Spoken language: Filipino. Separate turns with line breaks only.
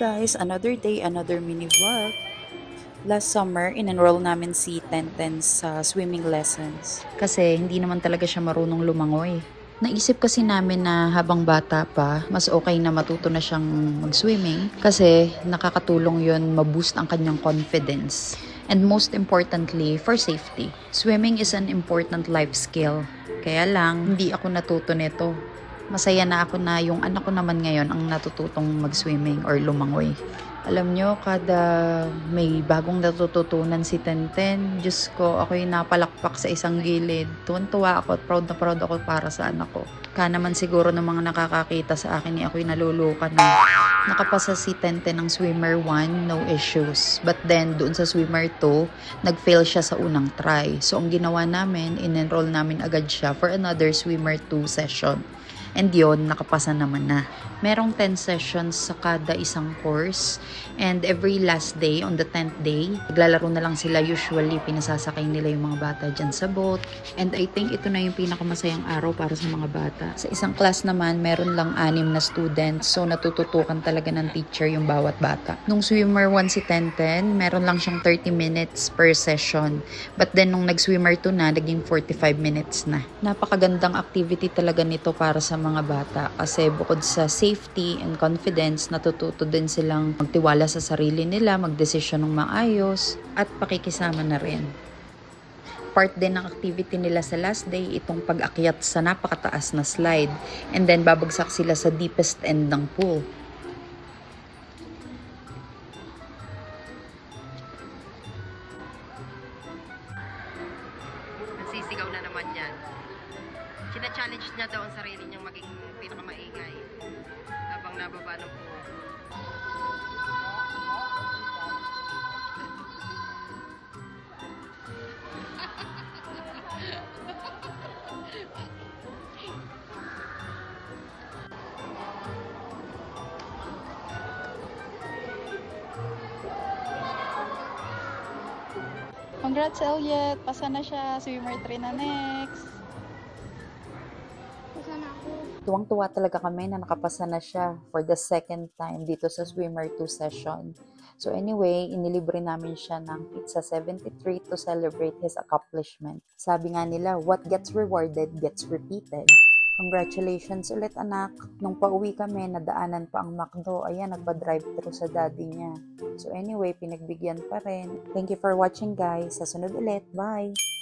guys, another day, another mini vlog. Last summer, in-enroll namin si Tenten sa swimming lessons. Kasi hindi naman talaga siya marunong lumangoy. Naisip kasi namin na habang bata pa, mas okay na matuto na siyang mag-swimming kasi nakakatulong yun ma-boost ang kanyang confidence. And most importantly, for safety. Swimming is an important life skill. Kaya lang, hindi ako natuto nito. Masaya na ako na yung anak ko naman ngayon ang natututong mag-swimming or lumangoy. Alam nyo, kada may bagong natututunan si Tenten, Diyos ko, ako'y napalakpak sa isang gilid. Tuwan-tuwa ako at proud na proud ako para sa anak ko. Kaya naman siguro ng mga nakakakita sa akin, ako'y nalulukan na nakapasa si Tenten ng swimmer 1, no issues. But then, doon sa swimmer 2, nag-fail siya sa unang try. So, ang ginawa namin, in-enroll namin agad siya for another swimmer 2 session. And yun, nakapasa naman na. Merong 10 sessions sa kada isang course. And every last day, on the 10th day, naglalaro na lang sila. Usually, pinasasakay nila yung mga bata dyan sa boat. And I think ito na yung pinakamasayang araw para sa mga bata. Sa isang class naman, meron lang 6 na students. So, natututukan talaga ng teacher yung bawat bata. Nung swimmer 1 si Tenten, meron lang siyang 30 minutes per session. But then, nung nag-swimmer 2 na, naging 45 minutes na. Napakagandang activity talaga nito para sa mga bata. Kasi bukod sa safety and confidence, natututo din silang magtiwala sa sarili nila, magdesisyon ng maayos, at pakikisama na rin. Part din ng activity nila sa last day, itong pag-akyat sa napakataas na slide. And then, babagsak sila sa deepest end ng pool.
Nagsisigaw na naman yan. Sina-challenge niya daw ang sarili niyang maging pinakamaingay habang nababa ng pool.
Congrats, Elliot! Pasa na siya. Swimmer 3 na next.
Tuwang-tuwa talaga kami na nakapasa na siya for the second time dito sa swimmer 2 session. So anyway, inilibre namin siya ng pizza 73 to celebrate his accomplishment. Sabi nga nila, what gets rewarded gets repeated. Congratulations ulit anak. Nung pauwi kami, nadaanan pa ang McDo. Ayan, nagpa-drive-thru sa daddy niya. So anyway, pinagbigyan pa rin. Thank you for watching guys. Sa sunod ulit. Bye!